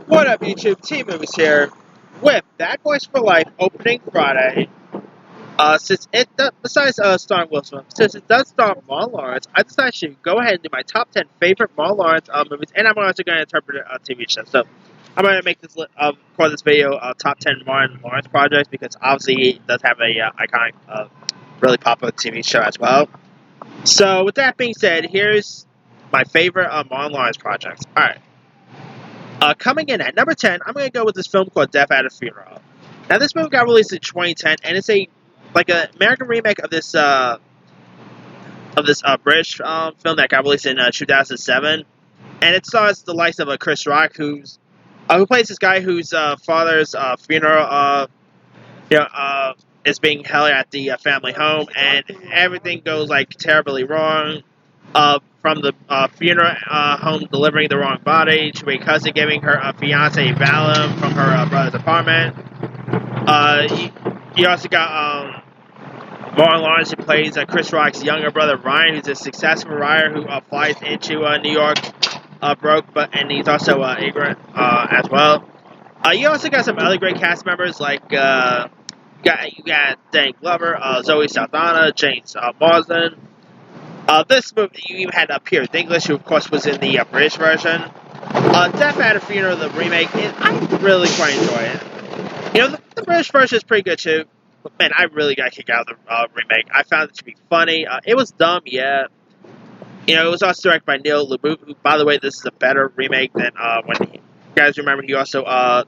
What up, YouTube? T-Movies here with Bad Boys for Life opening Friday. Besides starring Will Smith, since it does star Martin Lawrence, I decided to go ahead and do my top 10 favorite Martin Lawrence movies, and I'm also going to interpret a TV show. So I'm going to make this for this video top 10 Martin Lawrence projects because obviously he does have a iconic, really popular TV show as well. So with that being said, here's my favorite Martin Lawrence projects. All right. Coming in at number 10, I'm going to go with this film called Death at a Funeral. Now, this movie got released in 2010, and it's an American remake of this British film that got released in 2007, and it stars the likes of Chris Rock, who plays this guy whose father's funeral, is being held at the family home, and everything goes terribly wrong. From the funeral home delivering the wrong body to a cousin giving her fiance Valum from her brother's apartment. You also got Martin Lawrence, who plays Chris Rock's younger brother Ryan, who's a successful writer who flies into New York broke, and he's also ignorant as well. You also got some other great cast members like you got Dan Glover, Zoe Saldana, James Marsden. This movie, you even had Peter Dinklage, who of course was in the British version. Death at a Funeral, the remake, I really quite enjoy it. The British version is pretty good too, but man, I really got a kick out of the remake. I found it to be funny. It was dumb, yeah. It was also directed by Neil LaBute, who, by the way, this is a better remake than you guys remember, he also,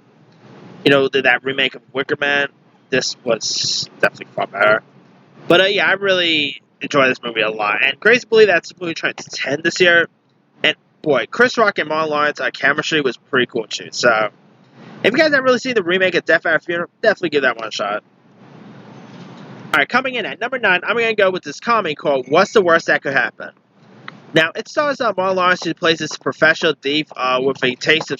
did that remake of Wicker Man. This was definitely far better. But yeah, I really enjoy this movie a lot. And crazy to believe that's movie trying to 10 this year. And boy, Chris Rock and Martin Lawrence chemistry was pretty cool too. So if you guys haven't really seen the remake of Death at a Funeral, definitely give that one a shot. Alright, coming in at number 9, I'm going to go with this comedy called What's the Worst That Could Happen? Now, it stars Martin Lawrence, who plays this professional thief with a taste and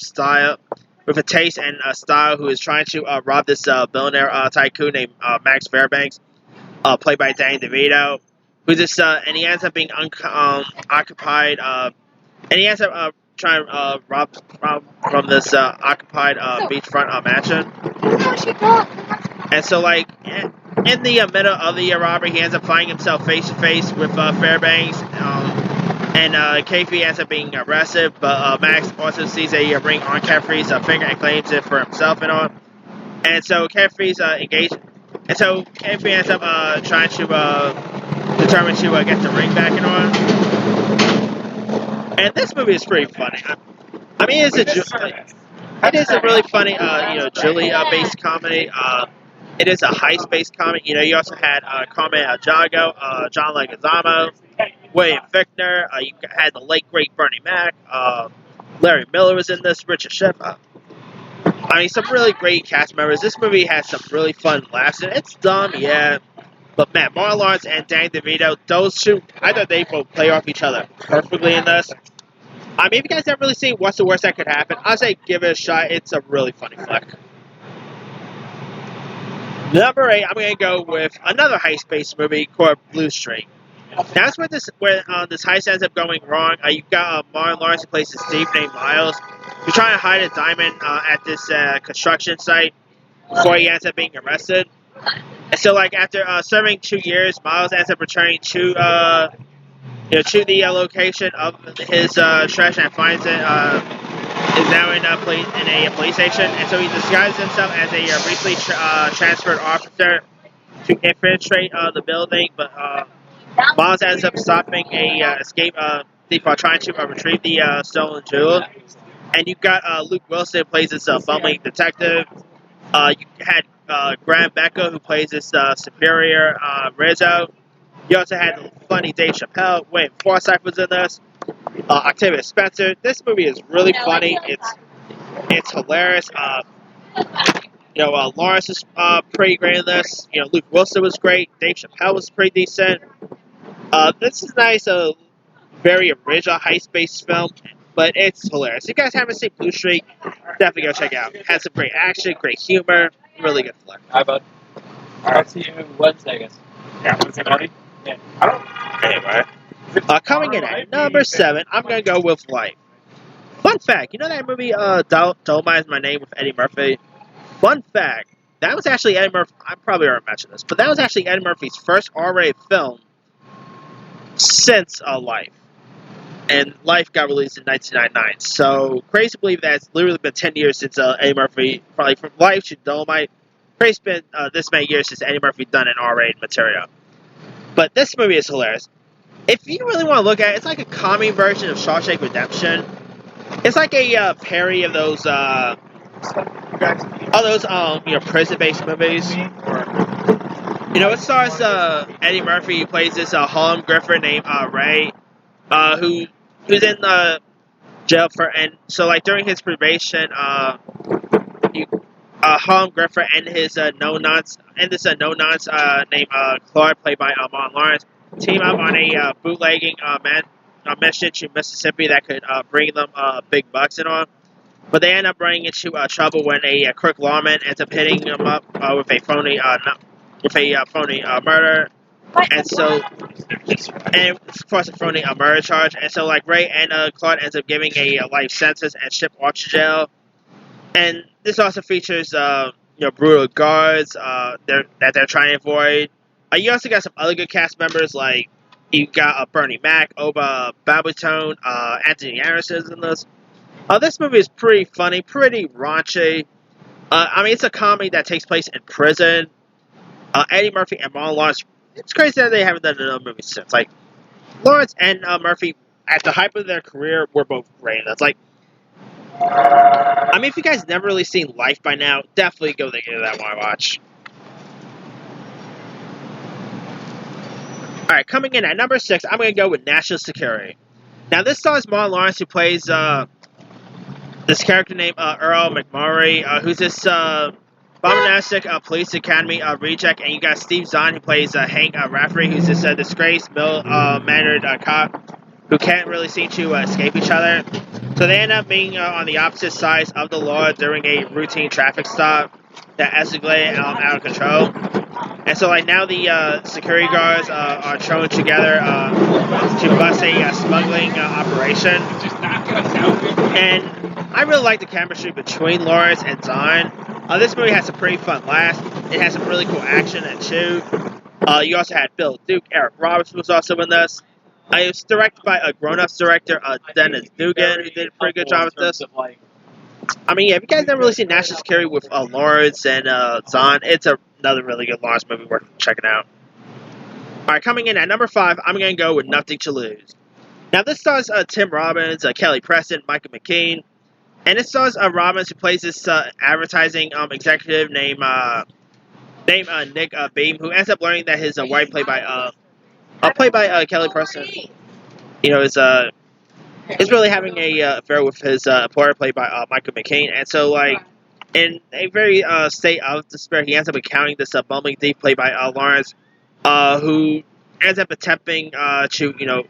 style, who is trying to rob this billionaire tycoon named Max Fairbanks, played by Danny DeVito. And he ends up being occupied, and he ends up trying to rob from this occupied beachfront mansion. And so, in the middle of the robbery, he ends up finding himself face to face with Fairbanks, and Kayfie ends up being arrested. But Max also sees a ring on Carefree's finger and claims it for himself and all. And so Carefree's engaged, and so Carefree ends up trying to determined to get the ring back and on. And this movie is pretty funny. I mean, it is a really funny, Julie-based comedy. It is a heist-based comedy. You also had Carmen Ejago, John Leguizamo, William Fichtner. You had the late great Bernie Mac. Larry Miller was in this. Richard Shepard. Some really great cast members. This movie has some really fun laughs. It's dumb, yeah. But man, Martin Lawrence and Danny DeVito, those two, I thought they both play off each other perfectly in this. If you guys haven't really seen What's the Worst That Could Happen, I'd say give it a shot. It's a really funny flick. Number 8, I'm going to go with another heist-based movie called Blue Streak. That's where this heist ends up going wrong. You've got Martin Lawrence, who plays this thief named Miles, who's trying to hide a diamond at this construction site before he ends up being arrested. And so, after serving 2 years, Miles ends up returning to the location of his trash and finds it is now in a police station. And so he disguises himself as a recently transferred officer to infiltrate the building. But Miles ends up stopping a escape thief while trying to retrieve the stolen jewel. And you've got Luke Wilson, who plays this bumbling detective. You had Graham Becca, who plays this superior Rizzo. You also had the funny Dave Chappelle. Wayne Forsythe was in this. Octavia Spencer. This movie is really funny. It's hilarious. Lawrence is pretty great in this. Luke Wilson was great. Dave Chappelle was pretty decent. This is nice. Very original heist-based film, but it's hilarious. If you guys haven't seen Blue Streak, definitely go check it out. It has some great action, great humor, really good flick. Hi, bud. I'll see you Wednesday, I guess. Yeah, Wednesday morning? Yeah. Anyway, coming in at number 7, I'm going to go with Life. Fun fact, you know that movie, Dolomite is My Name with Eddie Murphy? Fun fact, that was actually Eddie Murphy. I probably already mentioned this, but that was actually Eddie Murphy's first R-rated film since Life. And Life got released in 1999. So, crazy to believe that it's literally been 10 years since Eddie Murphy, probably from Life to Dolomite. Crazy it's been this many years since Eddie Murphy done an R-rated material. But this movie is hilarious. If you really want to look at it, it's like a comedy version of Shawshank Redemption. It's like a parody of those prison-based movies. It stars Eddie Murphy. He plays this Harlem Griffer named Ray, who's in jail for, and so like during his probation, Harlem Griffer and his no nonce named Claude, played by Martin Lawrence, team up on a bootlegging mission to Mississippi that could bring them big bucks and all. But they end up running into trouble when a crook lawman ends up hitting them up with a phony murder, and of course a phony murder charge. And so like Ray and Claude ends up giving a life sentence and shipped off to jail. And this also features brutal guards that they're trying to avoid. You also got some other good cast members, like you got Bernie Mac, Oba Babatone, Anthony Anderson in this. This movie is pretty funny, pretty raunchy. It's a comedy that takes place in prison. Eddie Murphy and Martin Lawrence. It's crazy that they haven't done another movie since. Like Lawrence and Murphy, at the height of their career, were both great. That's like, if you guys never really seen Life by now, definitely go give that one a watch. All right, coming in at number 6, I'm going to go with National Security. Now, this stars Martin Lawrence, who plays this character named Earl McMurray, who's this bombastic police academy reject, and you got Steve Zahn, who plays Hank Rafferty, who's this disgraced, mild-mannered cop who can't really seem to escape each other. So they end up being on the opposite sides of the law during a routine traffic stop that escalated out of control. And so, like, now the security guards are thrown together to bust a smuggling operation. And I really like the chemistry between Lawrence and Zahn. This movie has some pretty fun laughs. It has some really cool action and too. You also had Bill Duke. Eric Roberts was also in this. It was directed by a grown-ups director, Dennis Dugan, who did a pretty good job with this. If you guys never really seen National Security with Lawrence and Zahn, it's another really good Lawrence movie worth checking out. Alright, coming in at number 5, I'm going to go with Nothing to Lose. Now, this stars Tim Robbins, Kelly Preston, Michael McKean, and it stars Robbins, who plays this advertising executive named Nick Beam, who ends up learning that his wife, played by Kelly Preston, is really having a affair with his employer, played by Michael McCain. And so, like, in a very state of despair, he ends up encountering this bumbling thief, played by Lawrence, who ends up attempting to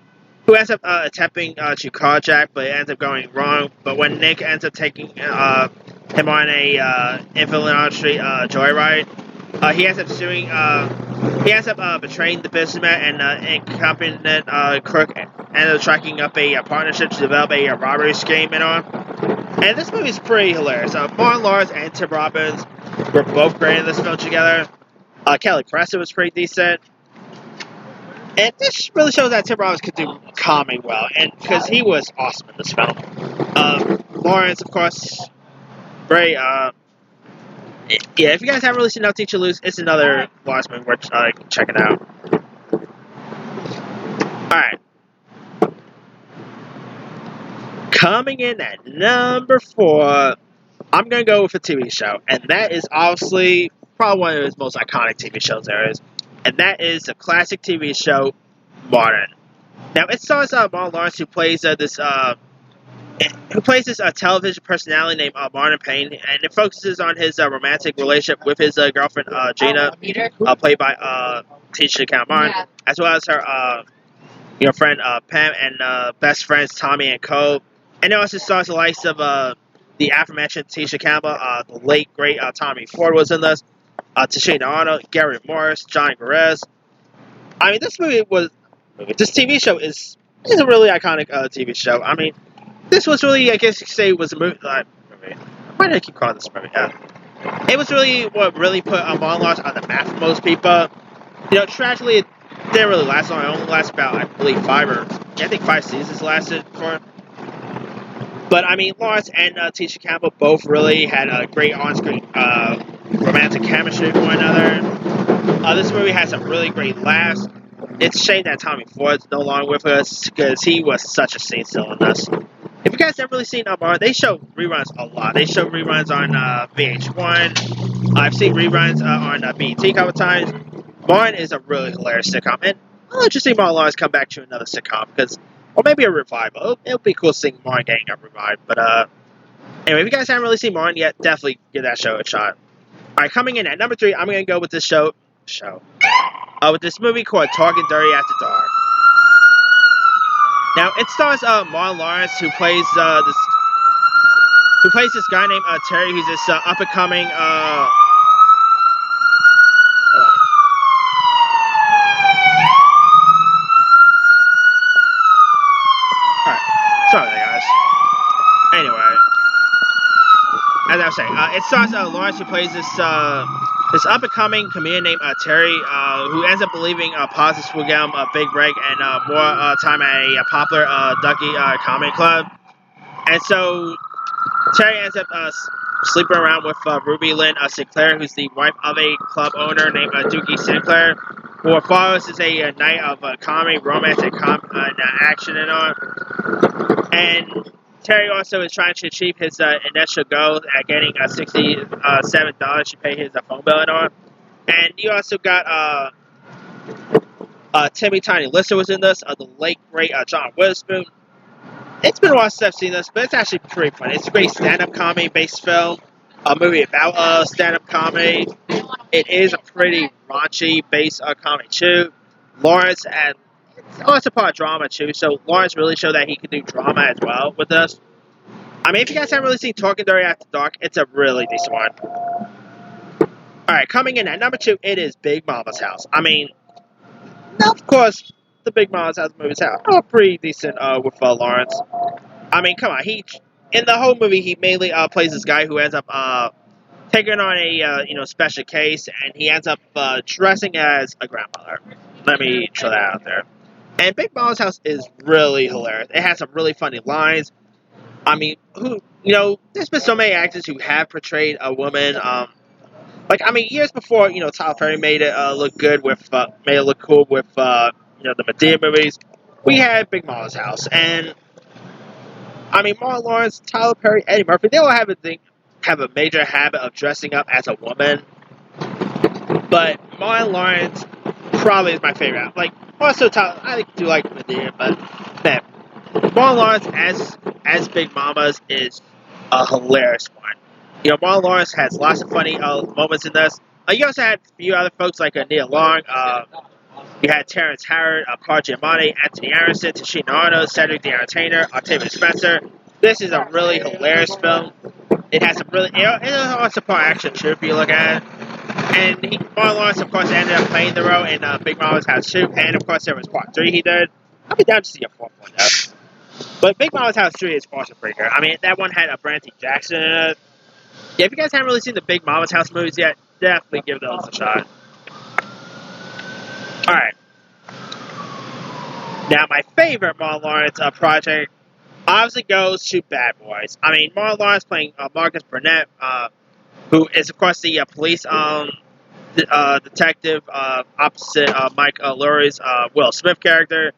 carjack, but it ends up going wrong. But when Nick ends up taking him on a involuntary joyride, he ends up betraying the businessman and incompetent crook, ends up tracking up a partnership to develop a robbery scheme and all. And this movie is pretty hilarious. Martin Lawrence and Tim Robbins were both great in this film together. Kelly Preston was pretty decent. And this really shows that Tim Robbins could do comedy well, and because he was awesome in this film. Lawrence, of course, very if you guys haven't really seen Nothing to Lose, it's another Lawrence movie worth checking out. Alright. Coming in at number 4, I'm going to go with a TV show, and that is obviously probably one of his most iconic TV shows there is, and that is the classic TV show, Martin. Now, it stars Martin Lawrence, who plays this television personality named Martin Payne, and it focuses on his romantic relationship with his girlfriend Gina, played by Tisha Cameron, as well as her friend Pam and best friends Tommy and Cole. And it also stars the likes of the aforementioned Tisha Campbell, the late great Tommy Ford was in this, Tashina Arnold, Gary Morris, John Perez. This TV show is a really iconic TV show. this was really, I guess you could say, was a movie. Why did I keep calling this movie? It was really what really put Martin Lawrence on the map for most people. Tragically, it didn't really last long. It only lasted about, I believe, 5 seasons lasted for. But I mean, Lawrence and Tisha Campbell both really had a great on-screen romantic chemistry with one another. This movie has some really great laughs. It's a shame that Tommy Ford's no longer with us because he was such a scene stealer in this. If you guys haven't really seen Martin, they show reruns a lot. They show reruns on VH1. I've seen reruns on BET a couple times. Martin is a really hilarious sitcom, and I'll let you see Martin Lawrence come back to another sitcom or maybe a revival. It'll be cool seeing Martin getting a revived. But anyway, if you guys haven't really seen Martin yet, definitely give that show a shot. All right, coming in at number 3, I'm gonna go with this with this movie called Talking Dirty After Dark. Now it stars Martin Lawrence, who plays this guy named Terry, who's this up and coming. Sorry, guys. Anyway, as I was saying, it stars Lawrence, who plays this up and coming comedian named Terry, who ends up believing positives will get him a big break and more time at a popular Ducky comedy club. And so Terry ends up sleeping around with Ruby Lynn Sinclair, who's the wife of a club owner named Doogie Sinclair. What follows is a night of comedy, romance, and action and all. And Terry also is trying to achieve his initial goal at getting $67 to pay his phone bill and all. And you also got Timmy Tiny Lister was in this, the late great John Witherspoon. It's been a while since I've seen this, but it's actually pretty funny. It's a great stand-up comedy-based film, a movie about stand-up comedy. It is a pretty raunchy based comedy too. Lawrence, and it's also part of drama too, so Lawrence really showed that he could do drama as well with this. I mean, if you guys haven't really seen Talking Dirty After Dark, it's a really decent one. Alright, coming in at number 2, it is Big Mama's House. I mean, of course, the Big Mama's House movies are pretty decent with Lawrence. I mean, come on, in the whole movie, he mainly plays this guy who ends up taking on a special case, and he ends up dressing as a grandmother. Let me throw that out there. And Big Mama's House is really hilarious. It has some really funny lines. I mean, there's been so many actors who have portrayed a woman. Years before, Tyler Perry made it look good made it look cool with the Madea movies. We had Big Mama's House, and I mean, Martin Lawrence, Tyler Perry, Eddie Murphy, they all have a major habit of dressing up as a woman. But Martin Lawrence probably is my favorite. Also Tyler, I do like Madea, but man, Martin Lawrence as Big Mama's is a hilarious one. Martin Lawrence has lots of funny moments in this. You also had a few other folks like Nia Long. You had Terrence Howard, Paul Giamatti, Anthony Anderson, Tashina Arnold, Cedric the Entertainer, Octavia Spencer. This is a really hilarious film. It has it also part action too, if you look at it. And Martin Lawrence, of course, ended up playing the role in Big Mama's House 2, and of course there was part 3 he did. I'll be down to see a 4th one though. But Big Mama's House 3 is also pretty good. I mean, that one had Brandy Jackson in it. Yeah, if you guys haven't really seen the Big Mama's House movies yet, definitely give those a shot. Alright. Now, my favorite Martin Lawrence project obviously goes to Bad Boys. I mean, Martin Lawrence playing Marcus Burnett, who is, of course, the police detective opposite Mike Lurie's Will Smith character.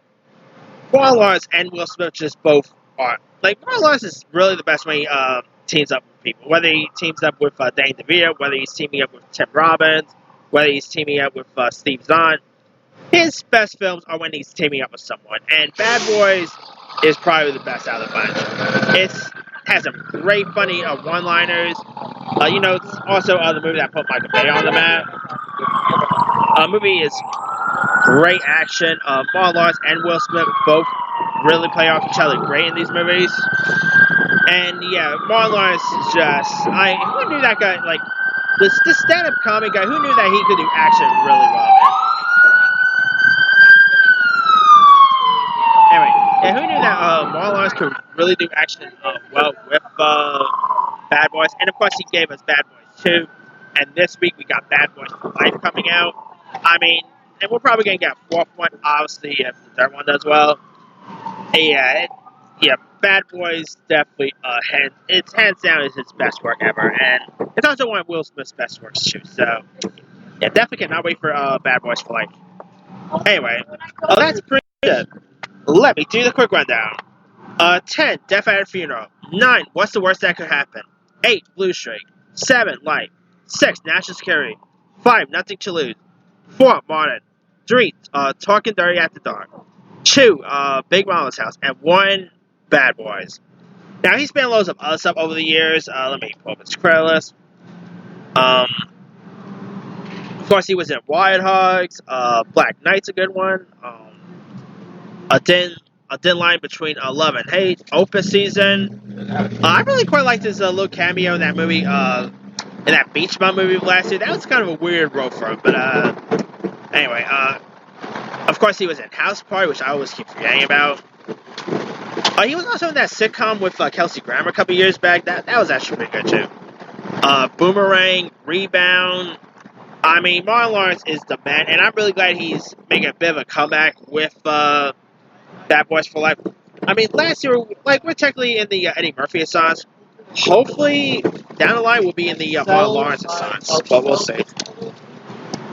Martin Lawrence and Will Smith just both are. Martin Lawrence is really the best when he teams up with people. Whether he teams up with Danny DeVito, whether he's teaming up with Tim Robbins, whether he's teaming up with Steve Zahn. His best films are when he's teaming up with someone. And Bad Boys is probably the best out of the bunch. It has some great funny one-liners. It's also the movie that put Michael Bay on the map. Movie is great action. Martin Lawrence and Will Smith both really play off each other great in these movies. And yeah, Martin Lawrence is just, who knew that guy, this stand-up comedy guy, who knew that he could do action really well? Anyway, who knew that Marlon Lawrence could really do action well with Bad Boys, and of course he gave us Bad Boys 2, and this week we got Bad Boys for Life coming out. I mean, and we're probably gonna get a fourth one, obviously, if the third one does well. Yeah, Bad Boys definitely it's hands down is his best work ever, and it's also one of Will Smith's best works too. So yeah, definitely cannot wait for Bad Boys for Life. Anyway, that's pretty good. Let me do the quick rundown. 10, Death at a Funeral. 9, What's the Worst That Could Happen? 8, Blue Streak. 7, Life. 6, National Security. 5, Nothing to Lose. 4, Martin. 3, Talking Dirty After Dark. 2, Big Mama's House. And 1, Bad Boys. Now, he's been loads of other stuff over the years. Let me pull up his credit list. Of course, he was in Wild Hogs. Black Knight's a good one. A thin line between love and hate. Opus Season. I really quite liked his little cameo in that movie, in that Beach Bum movie last year. That was kind of a weird role for him, but anyway, of course he was in House Party, which I always keep forgetting about. He was also in that sitcom with Kelsey Grammer a couple years back. That was actually pretty good too. Boomerang, Rebound. I mean, Martin Lawrence is the man, and I'm really glad he's making a bit of a comeback with Bad Boys for Life. I mean, last year, we're technically in the Eddie Murphy Assance. Hopefully, down the line, we'll be in the Martin Lawrence Assance, but we'll see.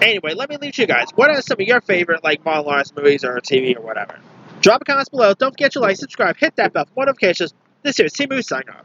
Anyway, let me leave you guys. What are some of your favorite, Martin Lawrence movies or TV or whatever? Drop a comment below. Don't forget to like, subscribe, hit that bell for notifications. This is Timu signing off.